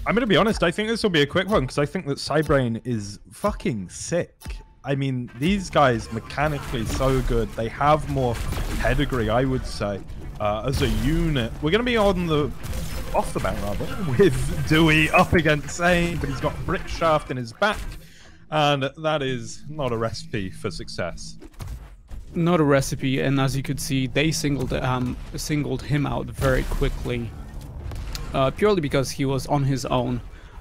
I'm going to be honest, I think this will be a quick one because I think that Psybrane is fucking sick. I mean, these guys mechanically so good. They have more pedigree, I would say, as a unit. We're going to be on the off the bank rather with Dewey up against Sane, but he's got Brick Shaft in his back, and that is not a recipe for success. Not a recipe, and as you could see, they singled him out very quickly, purely because he was on his own,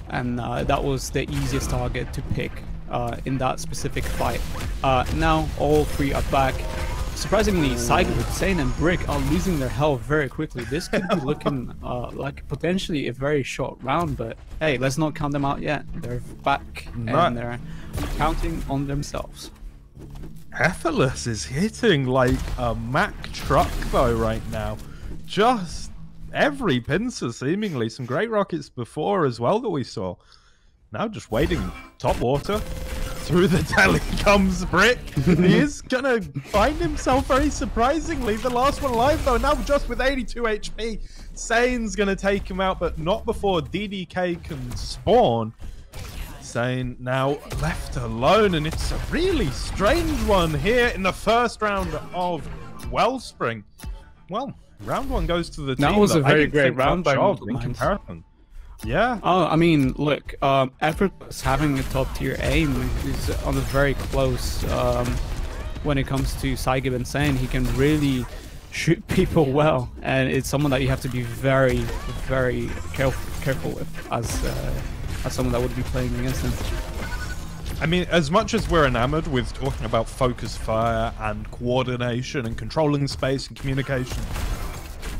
and that was the easiest target to pick in that specific fight. Now all three are back. Surprisingly, Psybrane, Sane, and Brick are losing their health very quickly. This could be looking like potentially a very short round, but hey, let's not count them out yet. They're back, and they're counting on themselves. Effortless is hitting like a Mack truck though right now. Just every pincer seemingly. Some great rockets before as well that we saw. Now just waiting top water. Through the telly comes Brick. He is gonna find himself very surprisingly the last one alive though. Now just with 82 HP. Sane's gonna take him out, but not before DDK can spawn. Sane now left alone, and it's a really strange one here in the first round of Wellspring. Well, round one goes to the team. That was a very great round by Immortal Minds. In comparison. Yeah. Oh, I mean, look, Effortless having a top tier aim is on a very close. When it comes to Psygib and Sane, he can really shoot people well, and it's someone that you have to be very, very careful with as someone that would be playing against him. I mean, as much as we're enamored with talking about focus fire and coordination and controlling space and communication,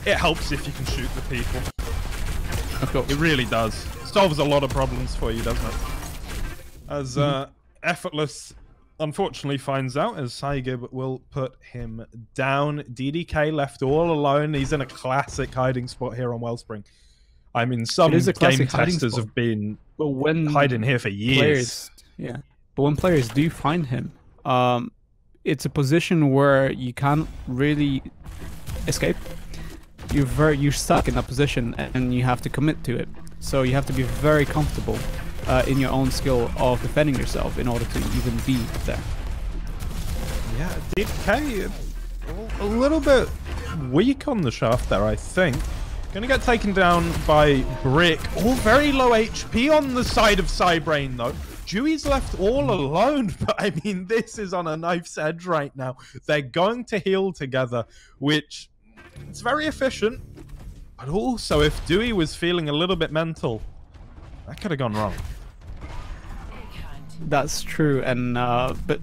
it helps if you can shoot the people. Of course. It really does. Solves a lot of problems for you, doesn't it? As Effortless unfortunately finds out, as Psygib will put him down. DDK left all alone. He's in a classic hiding spot here on Wellspring. I mean, some game testers have been hiding here for years. But when players do find him, it's a position where you can't really escape. You're stuck in that position, and you have to commit to it. So you have to be very comfortable in your own skill of defending yourself in order to even be there. Yeah, DK a little bit weak on the shaft there, I think. Gonna get taken down by Brick. All very low HP on the side of Psybrane though. Dewey's left all alone, but I mean, this is on a knife's edge right now. They're going to heal together, which it's very efficient. But also, if Dewey was feeling a little bit mental, that could have gone wrong. That's true, and but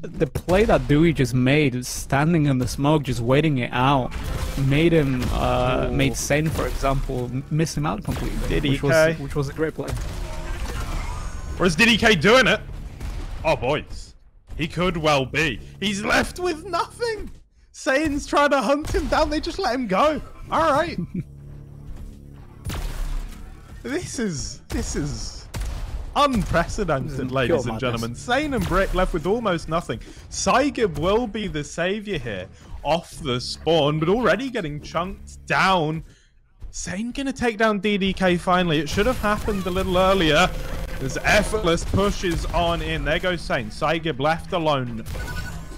the play that Dewey just made, standing in the smoke, just waiting it out, made him, made Sane, for example, miss him out completely. DDK. Which was a great play. Where's DDK doing it? Oh, boys. He could well be. He's left with nothing. Sane's trying to hunt him down. They just let him go. All right. This is unprecedented, ladies and gentlemen. Sane and Brick left with almost nothing. Psygib will be the savior here off the spawn, but already getting chunked down. Sane gonna take down DDK finally. It should have happened a little earlier. As Effortless pushes on in. There goes Sane. Psygib left alone.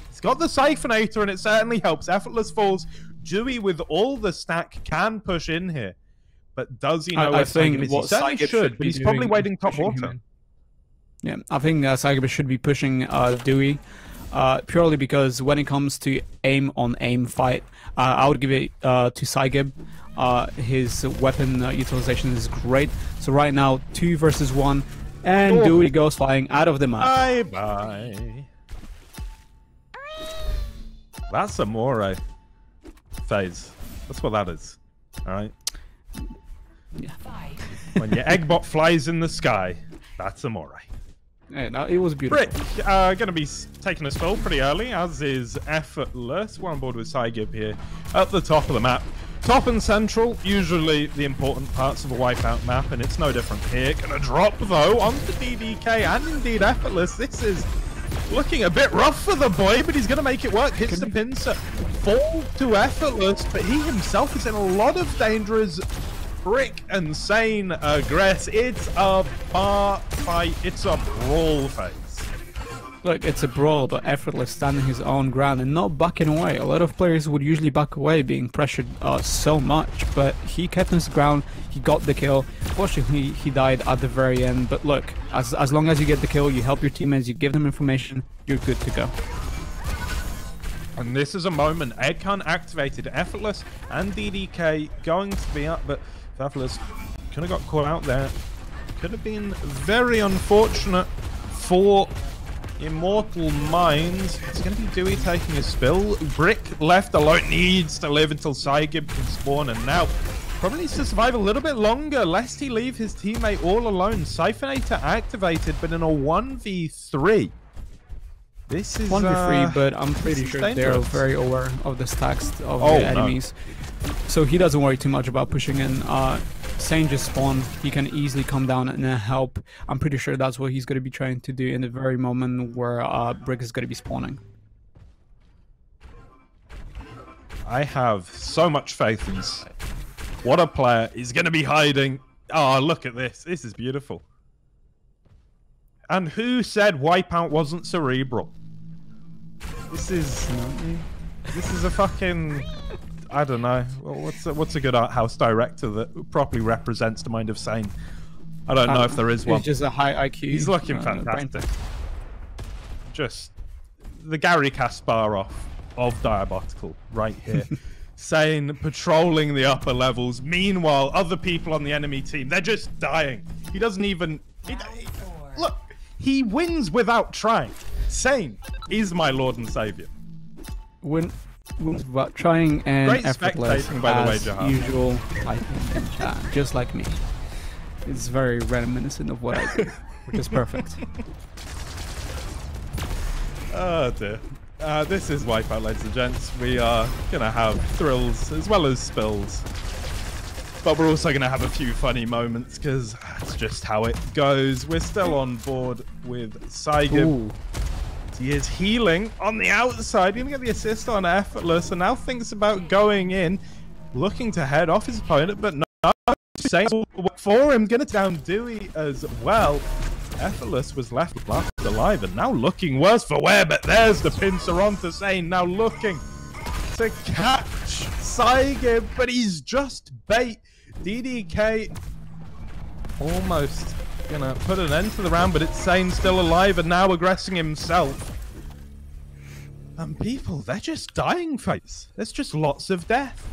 He's got the Siphonator, and it certainly helps. Effortless falls. Dewey, with all the stack, can push in here. But does he know where Psygib is? He certainly should, but he's probably waiting top water. Yeah, I think Psygib should be pushing Dewey, purely because when it comes to aim-on-aim fight, I would give it to Psygib. His weapon utilization is great. So right now, 2 versus 1, and Dewey goes flying out of the map. Bye-bye. That's a Moray phase. That's what that is. All right. Yeah. When your eggbot flies in the sky, that's a Moray. Yeah, no, it was beautiful. Brick gonna be taking a spell pretty early, as is Effortless. We're on board with Psygib here at the top of the map. Top and central, usually the important parts of a wipeout map, and it's no different here. Gonna drop though onto DDK and indeed Effortless. This is looking a bit rough for the boy, but he's gonna make it work. Hits the pincer, fall to Effortless, but he himself is in a lot of danger as Brick and Sane aggress. It's a bar fight. It's a brawl phase. Look, it's a brawl, but Effortless standing his own ground and not backing away. A lot of players would usually back away, being pressured so much, but he kept his ground. He got the kill. Fortunately, he died at the very end. But look, as long as you get the kill, you help your teammates, you give them information, you're good to go. And this is a moment. Edcon activated. Effortless and DDK going to be up, but Effortless could have got caught out there. Could have been very unfortunate for Immortal Minds. It's going to be Dewey taking a spill. Brick left alone, needs to live until Psygib can spawn, and now probably needs to survive a little bit longer lest he leave his teammate all alone. Siphonator activated, but in a 1v3. This is 1v3, but I'm pretty sure they're very aware of the stacks of the enemies. No. So he doesn't worry too much about pushing in. Sane just spawned. He can easily come down and help. I'm pretty sure that's what he's going to be trying to do in the very moment where Brick is going to be spawning. I have so much faith in this. What a player. He's going to be hiding. Oh, look at this. This is beautiful. And who said Wipeout wasn't cerebral? This is a fucking, I don't know. What's a good art house director that properly represents the mind of Sane? I don't know if there is one. He's just a high IQ. He's looking fantastic. Just the Gary Kasparov of Diabotical right here. Sane patrolling the upper levels. Meanwhile, other people on the enemy team, they're just dying. He doesn't even... Look, he wins without trying. Sane is my lord and savior. Wins without trying and great effortless spectating, by the way, as Jahan. Usual, typing in chat, just like me. It's very reminiscent of what I do, which is perfect. Oh dear. This is Wipeout, ladies and gents. We are gonna have thrills as well as spills. But we're also going to have a few funny moments because that's just how it goes. We're still on board with Psygib. He is healing on the outside. He's going to get the assist on Effortless, and now thinks about going in, looking to head off his opponent, but no. Same for him. Going to down Dewey as well. Effortless was left alive, and now looking worse for wear, but there's the pincer on to Sane. Now looking to catch Psygib, but he's just bait. DDK almost gonna put an end to the round, but it's Sane still alive and now aggressing himself. And people, they're just dying face. There's just lots of death.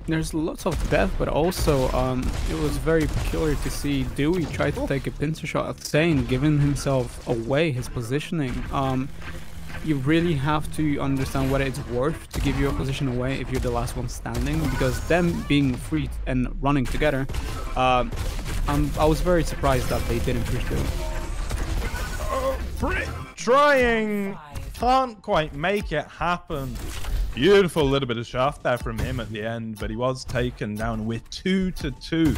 There's lots of death, but also it was very peculiar to see Dewey try to take a pincer shot at Sane, giving himself away, his positioning. You really have to understand what it's worth to give your position away if you're the last one standing, because them being free and running together, I was very surprised that they didn't push through. Brick trying, can't quite make it happen. Beautiful little bit of shaft there from him at the end, but he was taken down with 2-2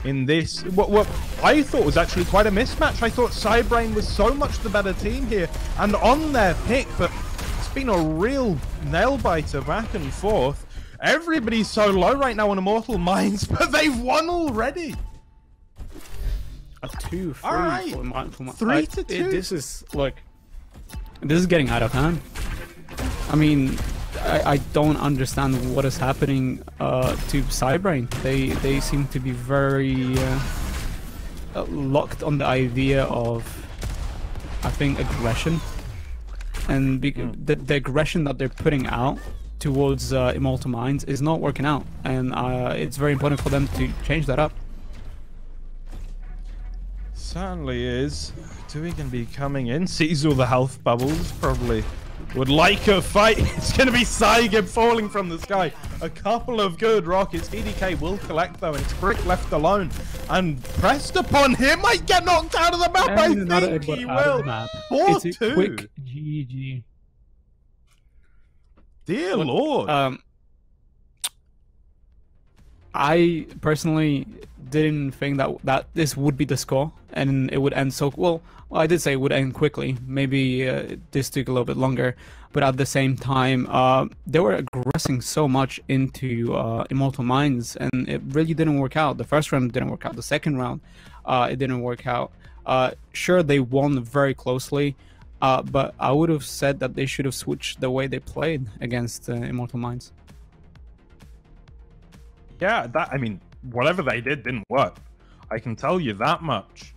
in this. What I thought was actually quite a mismatch. I thought Psybrane was so much the better team here and on their pick, but it's been a real nail biter back and forth. Everybody's so low right now on Immortal Minds, but they've won already. A 2-3. All right. For 3-2. This is getting out of hand. I mean, I don't understand what is happening to Psybrane. They seem to be very locked on the idea of, I think, aggression, and the aggression that they're putting out towards Immortal Minds is not working out, and it's very important for them to change that up. Certainly is. Dewey can be coming in, sees all the health bubbles, probably would like a fight. It's going to be Psygib falling from the sky. A couple of good rockets. DDK will collect though, and it's Brick left alone. And pressed upon him, might get knocked out of the map. I think he will. 4-2. It's a quick GG. Dear Lord. I personally didn't think that this would be the score and it would end so well. I did say it would end quickly. Maybe this took a little bit longer, but at the same time, they were aggressing so much into Immortal Minds, and it really didn't work out. The first round didn't work out. The second round, it didn't work out. Sure, they won very closely, but I would have said that they should have switched the way they played against Immortal Minds. Yeah, I mean, whatever they did didn't work. I can tell you that much.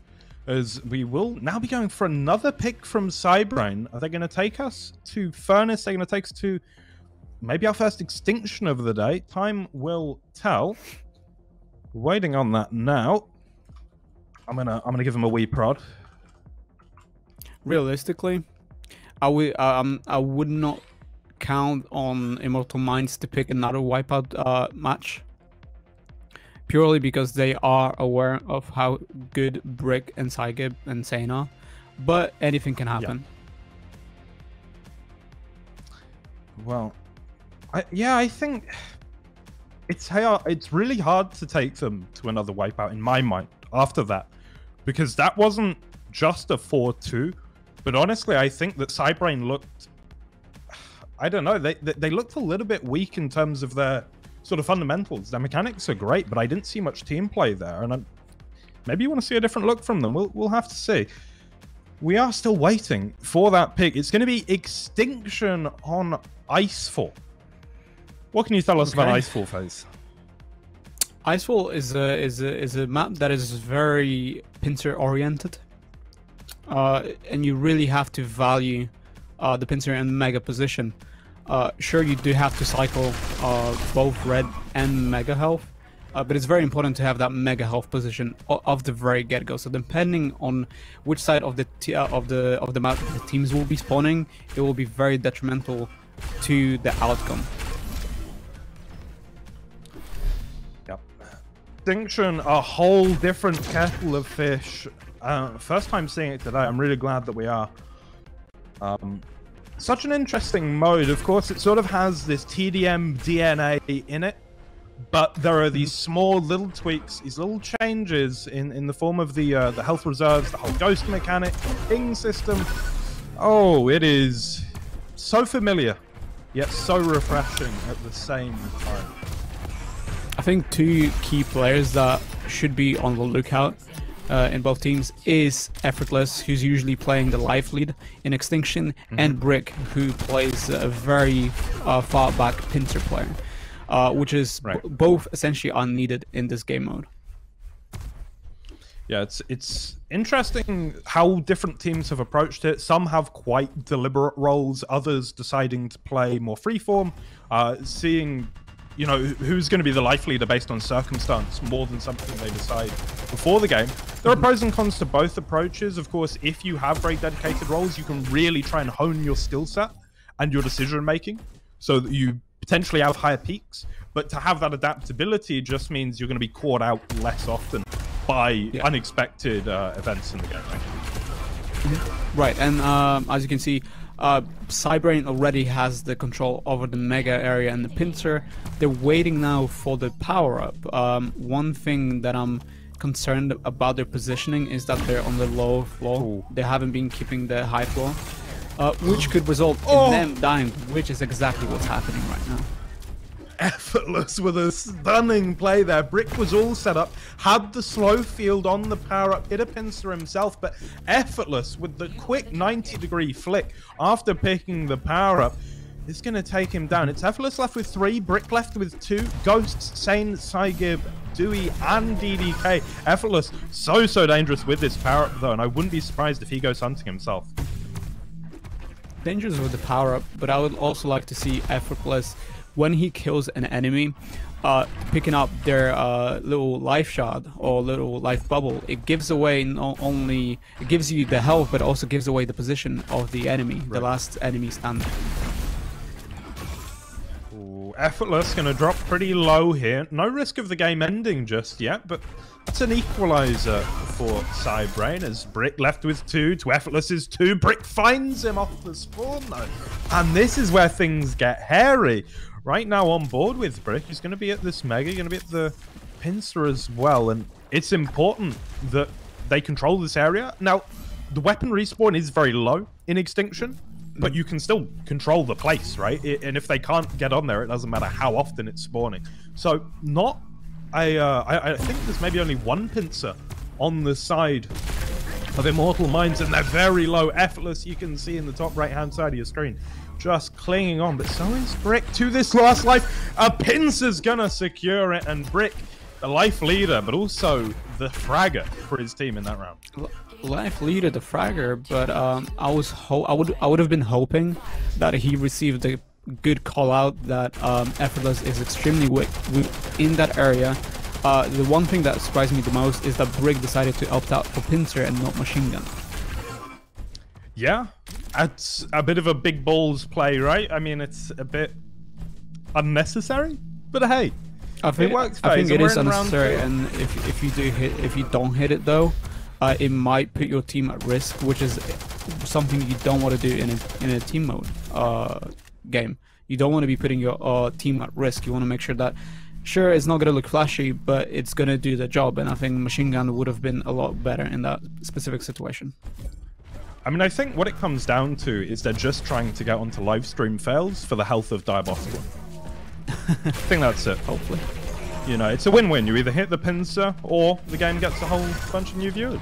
As we will now be going for another pick from Psybrane. Are they going to take us to Furnace? They're going to take us to maybe our first extinction of the day. Time will tell. Waiting on that now. I'm gonna give him a wee prod. Realistically, I would not count on Immortal Minds to pick another wipeout match. Purely because they are aware of how good Brick and Sygib and Sane are, but anything can happen. Yeah. Well, I think it's really hard to take them to another wipeout in my mind after that, because that wasn't just a 4-2, but honestly, I think that Psybrane looked, I don't know, they looked a little bit weak in terms of their sort of fundamentals. Their mechanics are great, but I didn't see much team play there, and maybe you want to see a different look from them. We'll have to see. We are still waiting for that pick. It's going to be Extinction on Icefall. What can you tell us about Icefall, FaZe? Icefall is a map that is very pincer oriented, and you really have to value the pincer and mega position. Sure, you do have to cycle both red and mega health, but it's very important to have that mega health position of the very get-go. So depending on which side of the map the teams will be spawning, it will be very detrimental to the outcome. Yep. Extinction, a whole different kettle of fish. First time seeing it today. I'm really glad that we are. Such an interesting mode. Of course, it sort of has this TDM DNA in it, but there are these small little tweaks, these little changes in the form of the health reserves, the whole ghost mechanic, ping system. Oh, it is so familiar, yet so refreshing at the same time. I think two key players that should be on the lookout in both teams is Effortless, who's usually playing the life lead in Extinction, and Brick, who plays a very far back pincer player, which is both essentially unneeded in this game mode. Yeah, it's interesting how different teams have approached it. Some have quite deliberate roles, others deciding to play more freeform, seeing, you know, who's going to be the life leader based on circumstance more than something they decide before the game. There are pros and cons to both approaches. Of course, if you have very dedicated roles, you can really try and hone your skill set and your decision making so that you potentially have higher peaks. But to have that adaptability just means you're going to be caught out less often by unexpected events in the game. Right, and as you can see, Psybrane already has the control over the mega area and the pincer. They're waiting now for the power-up. One thing that I'm concerned about their positioning is that they're on the low floor. Ooh. They haven't been keeping the high floor, which could result in them dying, which is exactly what's happening right now. Effortless with a stunning play there. Brick was all set up, had the slow field on the power-up, hit a pincer himself, but Effortless with the quick 90-degree flick after picking the power-up is going to take him down. It's Effortless left with 3, Brick left with 2, Ghosts, Sane, Sygib, Dewey, and DDK. Effortless so dangerous with this power-up though, and I wouldn't be surprised if he goes hunting himself. Dangerous with the power-up, but I would also like to see Effortless, when he kills an enemy, picking up their little life shard or little life bubble. It gives away not only, it gives you the health, but also gives away the position of the enemy, the last enemy standing. Ooh, Effortless gonna drop pretty low here. No risk of the game ending just yet, but it's an equalizer for Psybrane as Brick left with 2 to Effortless's 2. Brick finds him off the spawn though, and this is where things get hairy. Right now on board with Brick, he's going to be at this mega, going to be at the pincer as well, and it's important that they control this area. Now, the weapon respawn is very low in Extinction, but you can still control the place, right? And if they can't get on there, it doesn't matter how often it's spawning. So, I think there's maybe only one pincer on the side of Immortal Minds, and they're very low. Effortless, you can see in the top right-hand side of your screen, just clinging on. But so is Brick to this last life. A pincer's gonna secure it, and Brick, the life leader, but also the fragger for his team in that round. Life leader, the fragger, but I would have been hoping that he received a good call out that Effortless is extremely weak in that area. The one thing that surprised me the most is that Brick decided to opt out for pincer and not machine gun. Yeah, that's a bit of a big balls play, right? I mean, it's a bit unnecessary, but hey, it works. I think it is unnecessary, and if you don't hit it though, it might put your team at risk, which is something you don't want to do in a team mode game. You don't want to be putting your team at risk. You want to make sure that, sure, it's not going to look flashy, but it's going to do the job. And I think machine gun would have been a lot better in that specific situation. I mean, I think what it comes down to is they're just trying to get onto live stream fails for the health of Diabotical. I think that's it. Hopefully. You know, it's a win-win. You either hit the pincer or the game gets a whole bunch of new viewers.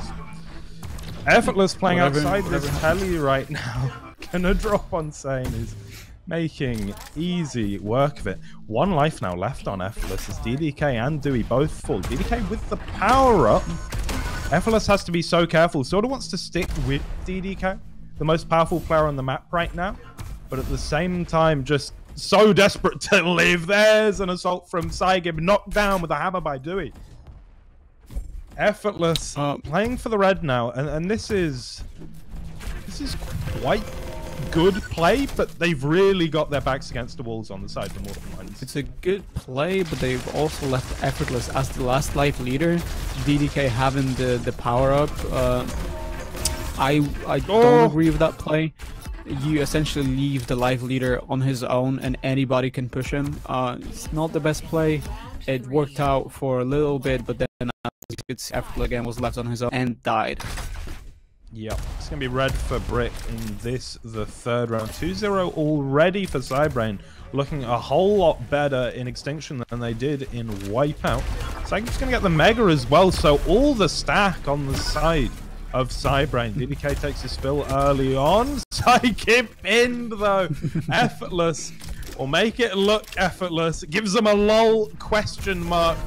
Effortless playing outside this heli right now. Gonna drop on Sane is making easy work of it. One life now left on Effortless as DDK and Dewey both fall. DDK with the power-up. Effortless has to be so careful. Sort of wants to stick with DDK, the most powerful player on the map right now, but at the same time just so desperate to live. There's an assault from Psygib, knocked down with a hammer by Dewey. Effortless playing for the red now, and this is quite good play, but they've really got their backs against the walls on the side of Immortal Minds. It's a good play, but they've also left Effortless as the last life leader. DDK having the power up. I don't agree with that play. You essentially leave the life leader on his own and anybody can push him. It's not the best play. It worked out for a little bit, but then it's Effortless again was left on his own and died. Yep, it's going to be red for Brick in this, the third round. 2-0 already for Psybrane, looking a whole lot better in Extinction than they did in Wipeout. Psygib's going to get the Mega as well, so all the stack on the side of Psybrane. DDK takes a spill early on. Psygib pinned though. Effortless will make it look effortless. It gives them a lol question mark.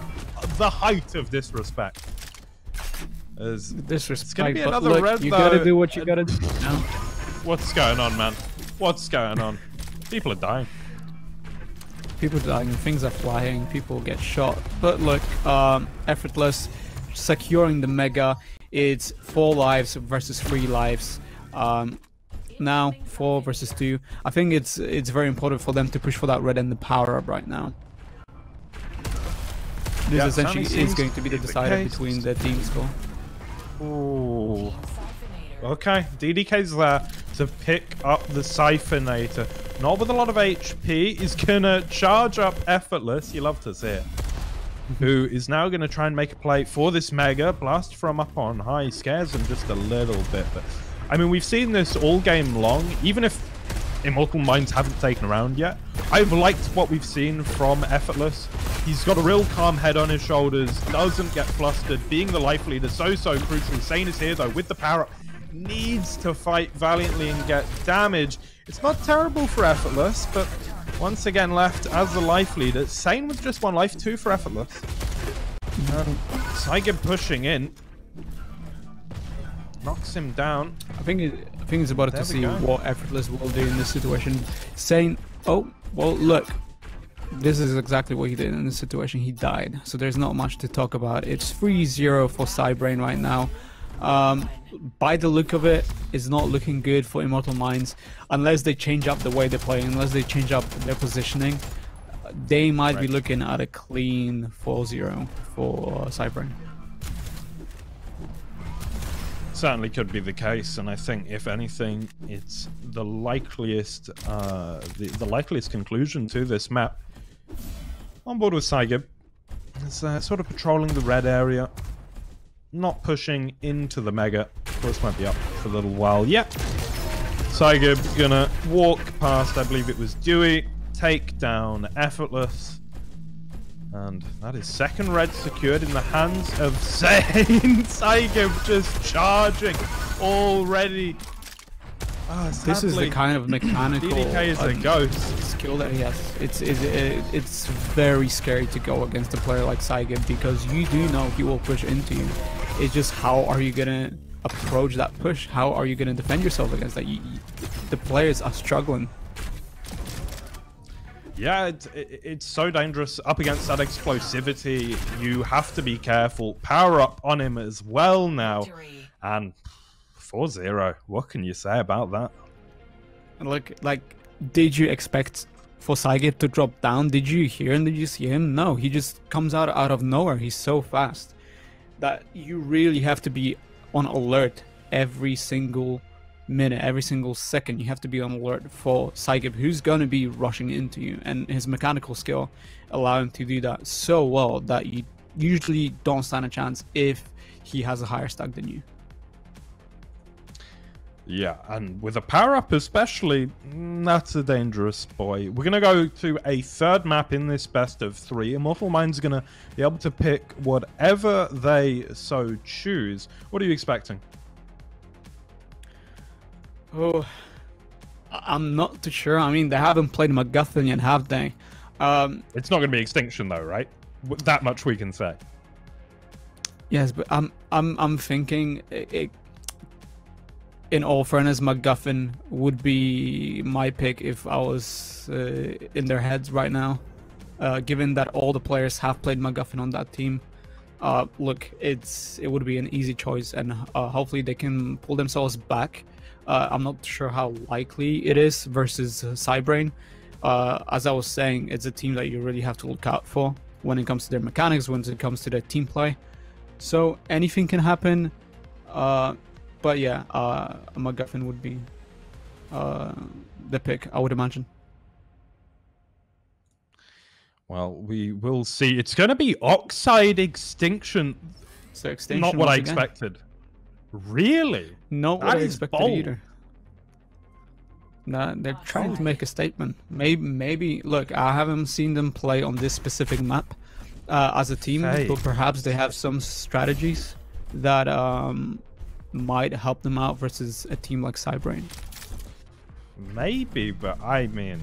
The height of disrespect. Disrespect. It's gonna be another look, red you though. gotta do what you gotta do now. What's going on, man? What's going on? People are dying. People dying, things are flying, people get shot. But look, Effortless securing the Mega. It's 4 lives versus 3 lives. Now 4 versus 2. I think it's very important for them to push for that red and the power up right now. This essentially is going to be the decider between the team score. Ooh. Okay, DDK's there to pick up the Siphinator. Not with a lot of HP. He's gonna charge up Effortless. You love to see it. Who is now gonna try and make a play for this Mega. Blast from up on high. Scares him just a little bit. But I mean, we've seen this all game long. Even if Immortal Minds haven't taken a round yet, I've liked what we've seen from Effortless. He's got a real calm head on his shoulders, doesn't get flustered, being the life leader, so crucial. Sane is here though with the power up, needs to fight valiantly and get damage. It's not terrible for Effortless, but once again left as the life leader. Sane with just 1 life, 2 for Effortless. Psygib pushing in. Knocks him down. I think it's about to see what Effortless will do in this situation. Saying, oh, well, look, this is exactly what he did in this situation. He died, so there's not much to talk about. It's 3-0 for Psybrane right now. By the look of it, it's not looking good for Immortal Minds unless they change up the way they play, unless they change up their positioning. They might be looking at a clean 4-0 for Psybrane. Certainly could be the case, and I think if anything, it's the likeliest, the likeliest conclusion to this map. On board with Psygib, it's sort of patrolling the red area, not pushing into the Mega. Of course, might be up for a little while yet. Psybrane gonna walk past, I believe it was Dewey, take down Effortless. And that is second red secured in the hands of Zane. Psybrane just charging already. This is the kind of mechanical DDK is a ghost. skill that he has. It's very scary to go against a player like Psybrane because you do know he will push into you. It's just how are you gonna approach that push? How are you gonna defend yourself against that? The players are struggling. Yeah, it's so dangerous up against that explosivity. You have to be careful. Power up on him as well now. And 4-0. What can you say about that? Look, like, did you expect for Psybrane to drop down? Did you hear him? Did you see him? No, he just comes out of nowhere. He's so fast that you really have to be on alert every single minute, every single second. You have to be on alert for Psybrane, who's going to be rushing into you, and his mechanical skill allow him to do that so well that you usually don't stand a chance if he has a higher stack than you. Yeah, and with a power-up especially, that's a dangerous boy. We're going to go to a third map in this best of 3. Immortal Minds are going to be able to pick whatever they so choose. What are you expecting? Oh, I'm not too sure. I mean, they haven't played MacGuffin yet, have they? It's not going to be Extinction though, right? That much we can say. Yes, but I'm thinking in all fairness, MacGuffin would be my pick if I was in their heads right now, given that all the players have played MacGuffin on that team. Look, it would be an easy choice, and hopefully they can pull themselves back. I'm not sure how likely it is versus Psybrane. As I was saying, it's a team that you really have to look out for when it comes to their mechanics, when it comes to their team play. So anything can happen. But yeah, MacGuffin would be the pick, I would imagine. Well, we will see. It's going to be Oxide Extinction. So Extinction. Not what I expected. Really? Not what I expected either. Nah, they're trying to make a statement. Maybe. Look, I haven't seen them play on this specific map as a team, but perhaps they have some strategies that might help them out versus a team like Psybrane. Maybe, but I mean,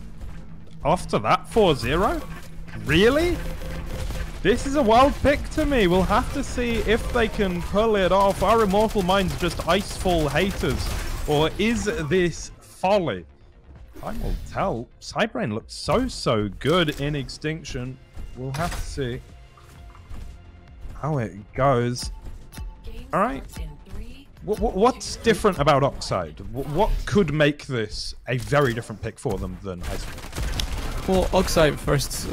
after that 4-0, really? This is a wild pick to me. We'll have to see if they can pull it off. Are Immortal Minds just Icefall haters? Or is this folly? Time will tell. Psybrane looks so good in Extinction. We'll have to see how it goes. Alright. What's different about Oxide? What could make this a very different pick for them than Icefall? Well, Oxide, first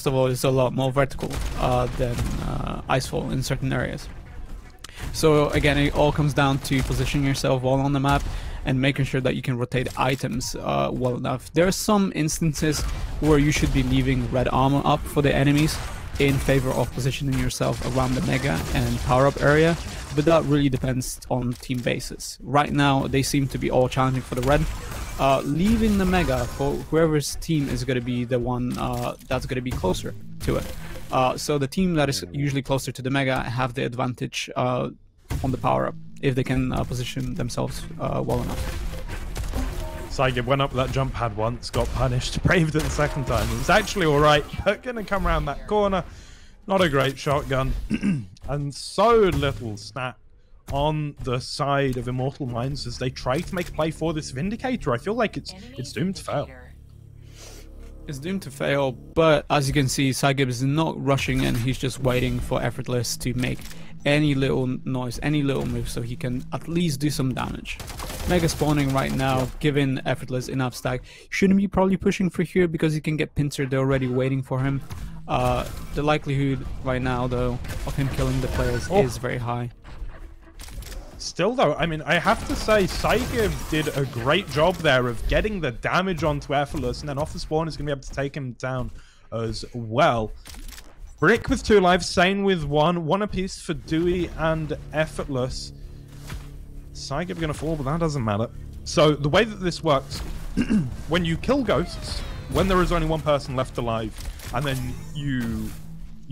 of all, is a lot more vertical than Icefall in certain areas. So again, it all comes down to positioning yourself well on the map and making sure that you can rotate items well enough. There are some instances where you should be leaving red armor up for the enemies in favor of positioning yourself around the mega and power-up area, but that really depends on team basis. Right now, they seem to be all challenging for the red. Leaving the mega for whoever's team is going to be the one that's going to be closer to it. So the team that is usually closer to the mega have the advantage on the power-up if they can position themselves well enough. Psybrane went up that jump pad once, got punished, braved it the second time. It was actually alright, but gonna come around that corner. Not a great shotgun. And so little snap on the side of Immortal Minds as they try to make a play for this Vindicator. I feel like it's doomed to fail. It's doomed to fail, but as you can see, Psybrane is not rushing in. He's just waiting for Effortless to make any little noise, any little move, so he can at least do some damage. Mega spawning right now, giving Effortless enough stack. Shouldn't be probably pushing for here because he can get pincered. They're already waiting for him. The likelihood right now, though, of him killing the players is very high. Still, though, I mean, I have to say, Psybrane did a great job there of getting the damage onto Effortless, and then off the spawn is going to be able to take him down as well. Brick with 2 lives, Sane with 1. 1 apiece for Dewey and Effortless. Psygib gonna fall, but that doesn't matter. So the way that this works, when you kill ghosts, when there is only 1 person left alive, and then you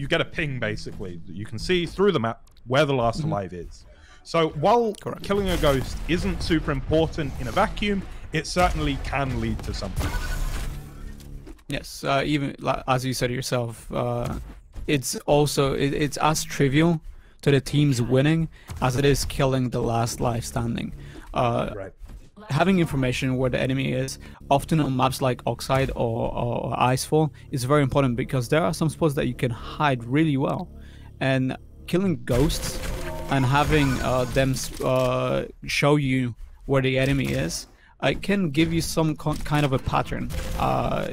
get a ping basically that you can see through the map where the last alive is. So while killing a ghost isn't super important in a vacuum, it certainly can lead to something. Yes, even as you said yourself, it's also it's as trivial to the team's winning as it is killing the last life standing. Right. Having information where the enemy is, often on maps like Oxide or Icefall, is very important because there are some spots that you can hide really well. And killing ghosts and having them show you where the enemy is, it can give you some kind of a pattern.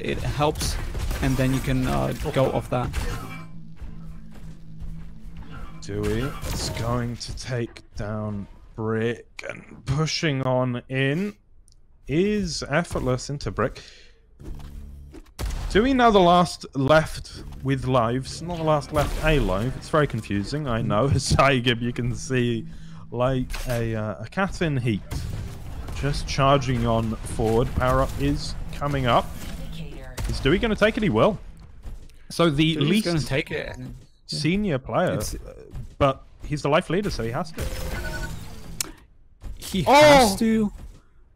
It helps, and then you can go off that. Dewey is going to take down Brick, and pushing on in is Effortless into Brick. Dewey now the last left with lives, not the last left alive. It's very confusing, I know. Psygib, you can see like a cat in heat. Just charging on forward. Power up is coming up. Is Dewey going to take it? He will. So the Dewey's least going to take it. Senior player, but he's the life leader, so he has to. He has to,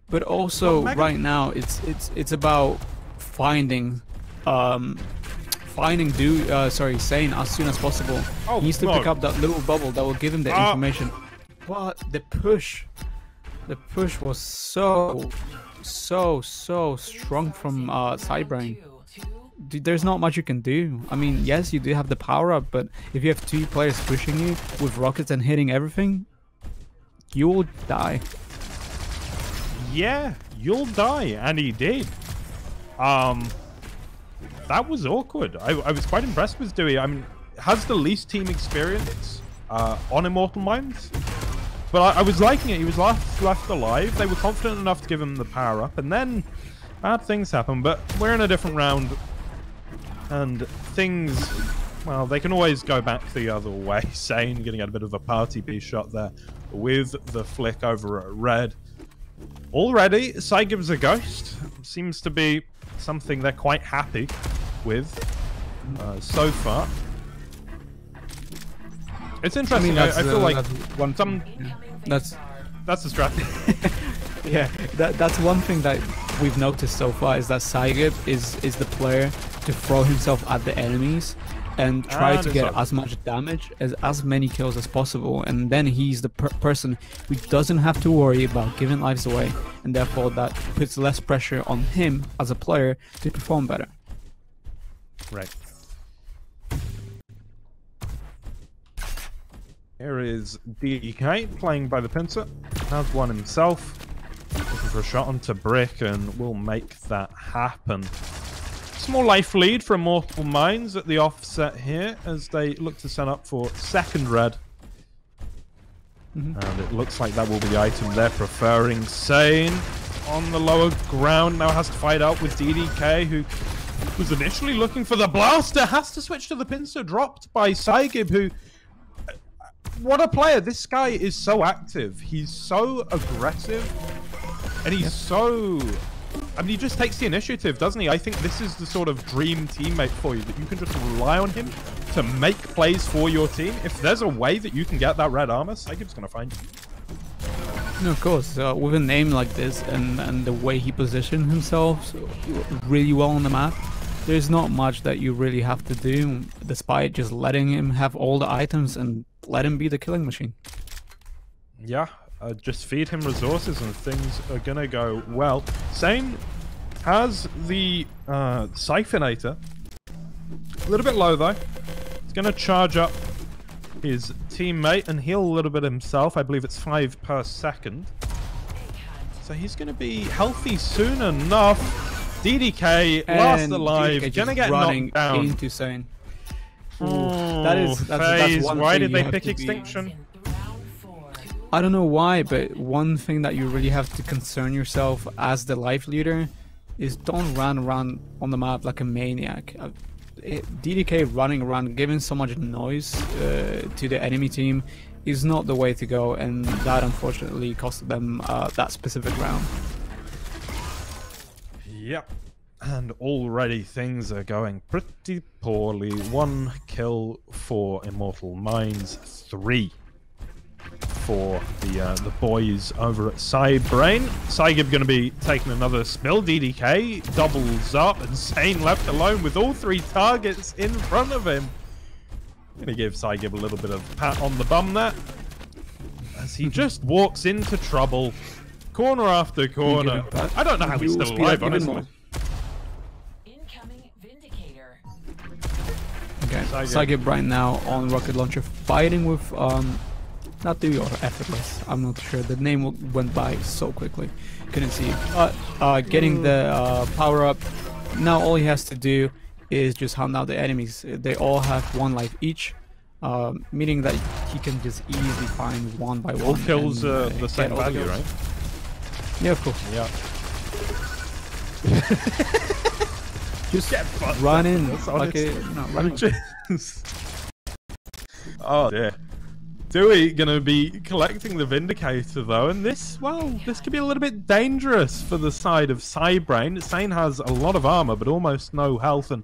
but also right now it's about finding Sane as soon as possible. He needs to pick up that little bubble that will give him the information. But the push was so strong from Psybrane. There's not much you can do. I mean, yes, you do have the power up, but if you have 2 players pushing you with rockets and hitting everything, you will die. Yeah, you'll die, and he did. That was awkward. I was quite impressed with Dewey. I mean, has the least team experience on Immortal Minds, but I was liking it. He was left alive. They were confident enough to give him the power up, and then bad things happen. But we're in a different round, and things, well, they can always go back the other way. Sane getting a bit of a party piece shot there with the flick over at red. Already, Psygib's a ghost. Seems to be something they're quite happy with so far. It's interesting. I feel like that's the strategy. Yeah, that's one thing that we've noticed so far is that Psygib is the player to throw himself at the enemies and try to get as much damage as many kills as possible, and then he's the person who doesn't have to worry about giving lives away, and therefore that puts less pressure on him as a player to perform better. Right. Here is DK playing by the pincer. Has one himself. Looking for a shot onto Brick and will make that happen. Small life lead for Immortal Minds at the offset here as they look to set up for second red. And it looks like that will be the item they're preferring. Sane on the lower ground now has to fight out with DDK, who was initially looking for the blaster. Has to switch to the pincer, dropped by Psygib, who... What a player. This guy is so active. He's so aggressive. And he's so... I mean, he just takes the initiative, doesn't he? I think this is the sort of dream teammate for you, that you can just rely on him to make plays for your team. If there's a way that you can get that red armor, Psygib's going to find you. No, of course. With a name like this and the way he positioned himself really well on the map, there's not much that you really have to do, despite just letting him have all the items and let him be the killing machine. Yeah. Just feed him resources and things are gonna go well. Sane has the Siphinator. A little bit low though. He's gonna charge up his teammate and heal a little bit himself. I believe it's 5 per second. So he's gonna be healthy soon enough. DDK last alive. DDK gonna get knocked down. Into Sane. That's one why did they pick Extinction? I don't know why, but one thing that you really have to concern yourself as the life leader is don't run around on the map like a maniac. DDK running around, giving so much noise to the enemy team is not the way to go, and that unfortunately cost them that specific round. Yep. And already things are going pretty poorly. 1 kill for Immortal Minds, 3 for the boys over at Psybrane. Psygib going to be taking another spill. DDK doubles up, and Sane left alone with all 3 targets in front of him. Going to give Psygib a little bit of pat on the bum there, as he just walks into trouble, corner after corner. I don't know how he's still alive, honestly. Okay, Psygib right now on rocket launcher, fighting with not Dewey or Effortless. I'm not sure. The name went by so quickly, couldn't see it. Getting the power up. Now all he has to do is just hunt out the enemies. They all have 1 life each, meaning that he can just easily find 1 by 1. All kills the same value, right? Yeah, of course. Yeah. Just run in. Like running. Oh dear. Dewey gonna be collecting the Vindicator though, and this could be a little bit dangerous for the side of Psybrane. Sane has a lot of armor, but almost no health, and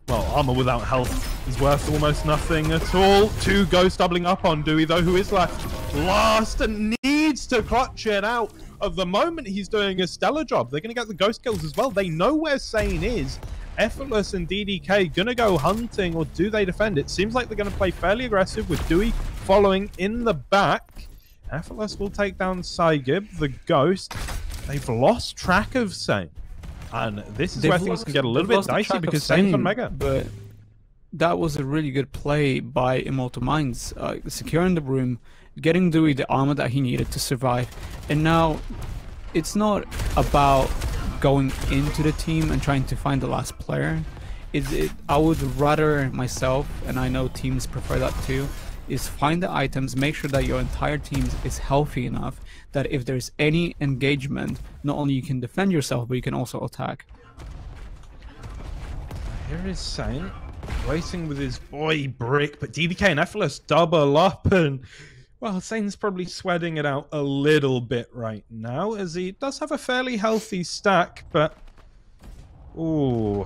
well, armor without health is worth almost nothing at all. 2 ghosts doubling up on Dewey though, who is last and needs to clutch it out. Of the moment he's doing a stellar job. They're gonna get the ghost kills as well. They know where Sane is. Effortless and DDK gonna go hunting, or do they defend? It seems like they're gonna play fairly aggressive with Dewey following in the back. Effortless will take down Psygib, the ghost. They've lost track of Sane, and this is where things can get a little bit dicey because Sane's on Mega. But that was a really good play by Immortal Minds, securing the room, getting Dewey the armor that he needed to survive, and now it's not about going into the team and trying to find the last player. I would rather myself, and I know teams prefer that too, is find the items, make sure that your entire team is healthy enough that if there's any engagement, not only you can defend yourself, but you can also attack. Here is Sane, waiting with his boy Brick, but DDK and Effortless double up, and well, Sane's probably sweating it out a little bit right now, as he does have a fairly healthy stack, but ooh,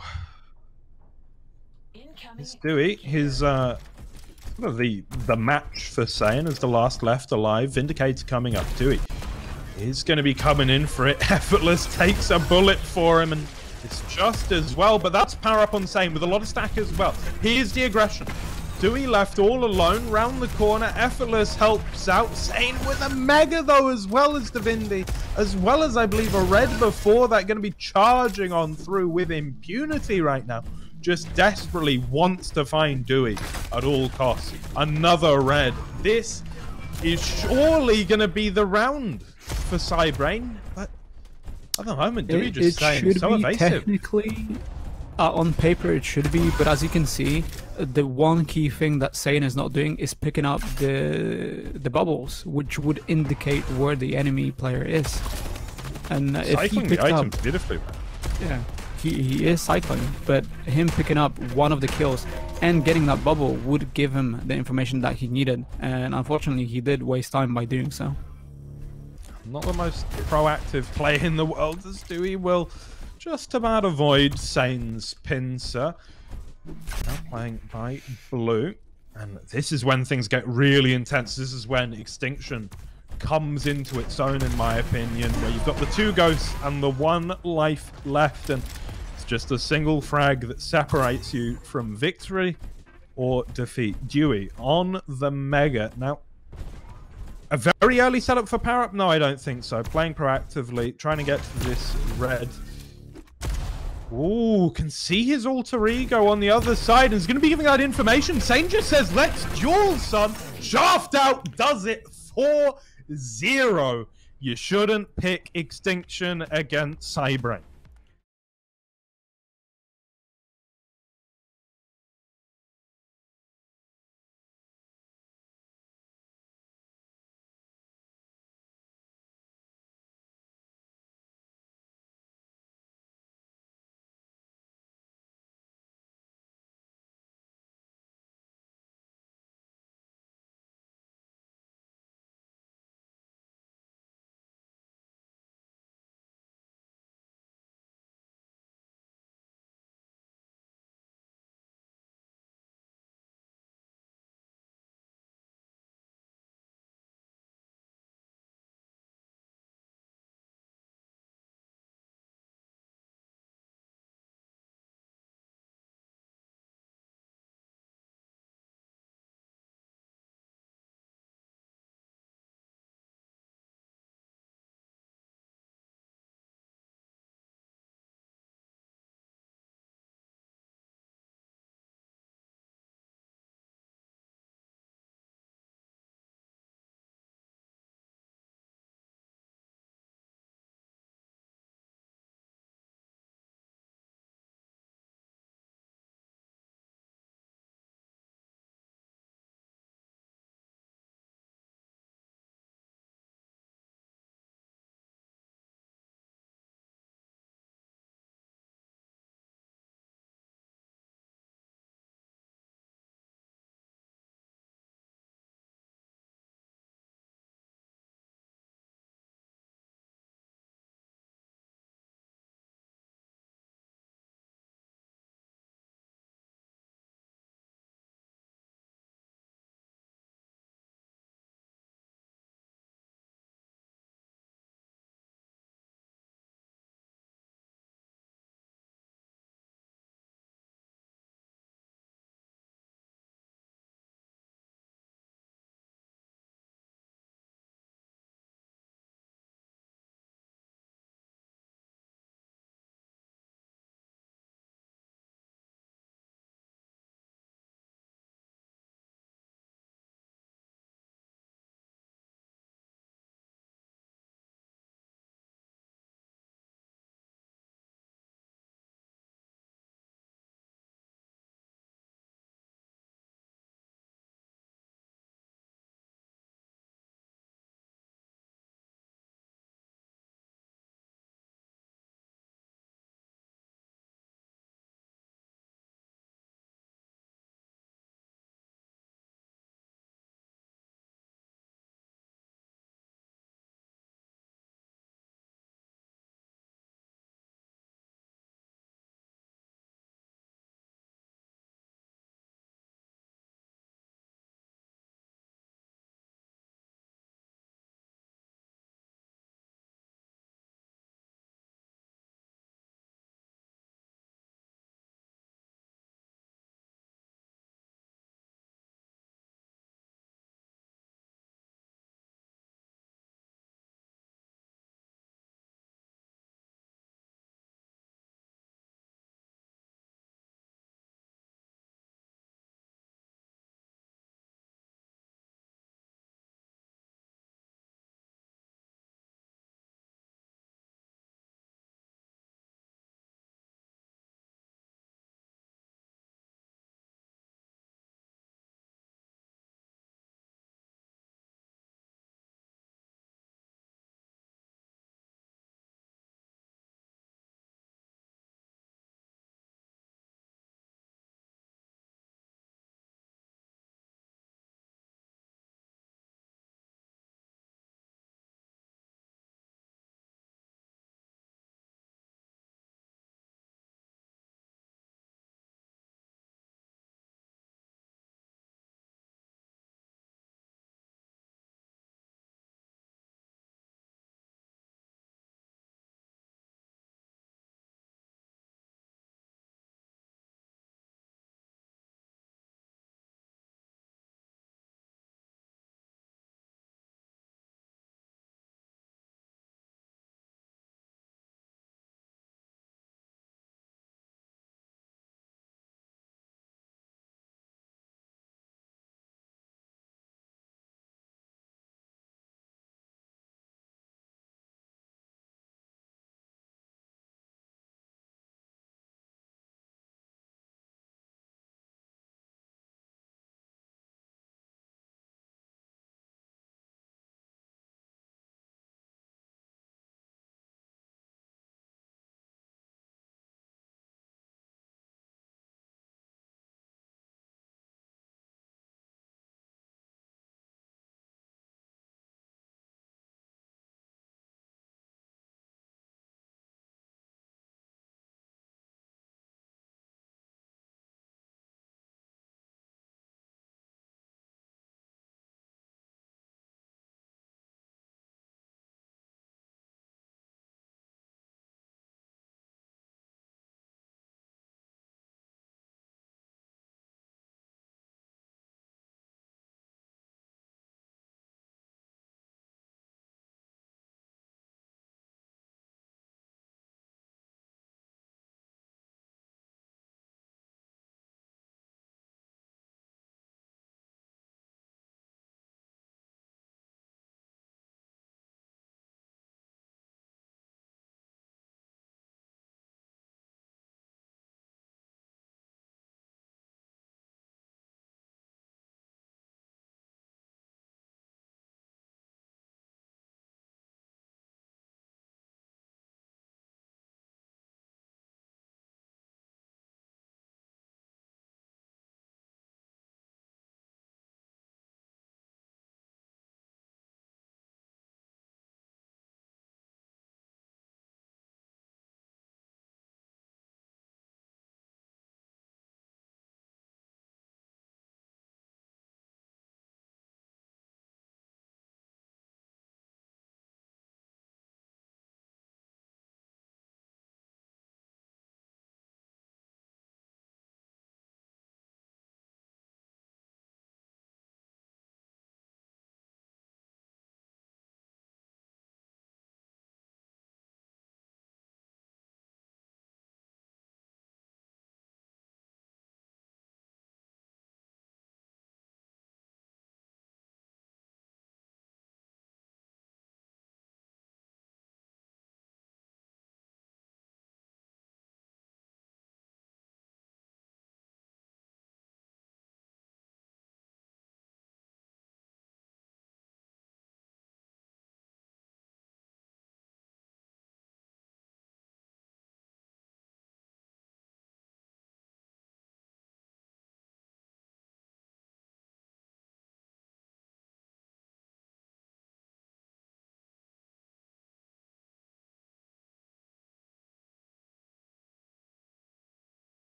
it's Dewey. His sort of the match for Sane as the last left alive. Vindicator coming up. Dewey is going to be coming in for it. Effortless takes a bullet for him, and it's just as well, but that's power up on Sane with a lot of stack as well. Here's the aggression. Dewey left all alone, round the corner. Effortless helps out. Sane with a Mega though, as well as the Vindy, as well as I believe a red before that, going to be charging on through with impunity right now. Just desperately wants to find Dewey at all costs. Another red. This is surely going to be the round for Psybrane, but at the moment Dewey just staying so evasive. Technically, on paper it should be, but as you can see, the one key thing that Sane is not doing is picking up the bubbles, which would indicate where the enemy player is. And if he picked items beautifully. Yeah, he is cycling, but him picking up one of the kills and getting that bubble would give him the information that he needed, and unfortunately he did waste time by doing so. Not the most proactive play in the world, as Dewey will just about avoid Sane's pincer. Now playing by blue, and this is when things get really intense. This is when Extinction comes into its own, in my opinion, where you've got the 2 ghosts and the 1 life left, and it's just a single frag that separates you from victory or defeat. Dewey on the Mega. Now, a very early setup for power up? No, I don't think so. Playing proactively, trying to get to this red. Ooh, can see his alter ego on the other side, and is going to be giving that information. Sane just says, let's duel, son. Shaft out does it 4-0. You shouldn't pick Extinction against Psybrane.